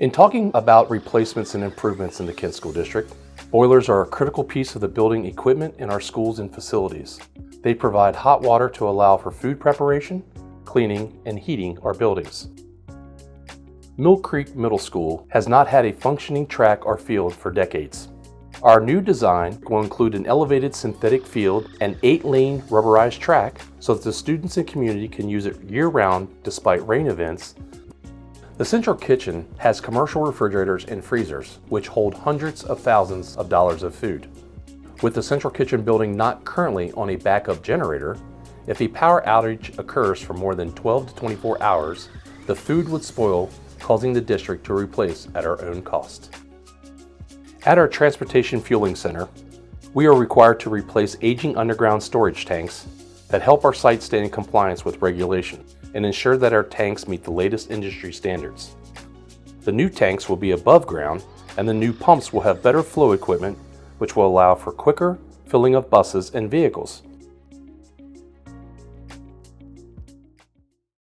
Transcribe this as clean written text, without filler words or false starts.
In talking about replacements and improvements in the Kent School District, boilers are a critical piece of the building equipment in our schools and facilities. They provide hot water to allow for food preparation, cleaning, and heating our buildings. Mill Creek Middle School has not had a functioning track or field for decades. Our new design will include an elevated synthetic field and 8-lane rubberized track so that the students and community can use it year-round despite rain events. The central kitchen has commercial refrigerators and freezers, which hold hundreds of thousands of dollars of food. With the central kitchen building not currently on a backup generator, if a power outage occurs for more than 12 to 24 hours, the food would spoil, causing the district to replace at our own cost. At our Transportation Fueling Center, we are required to replace aging underground storage tanks that help our site stay in compliance with regulation and ensure that our tanks meet the latest industry standards. The new tanks will be above ground, and the new pumps will have better flow equipment, which will allow for quicker filling of buses and vehicles.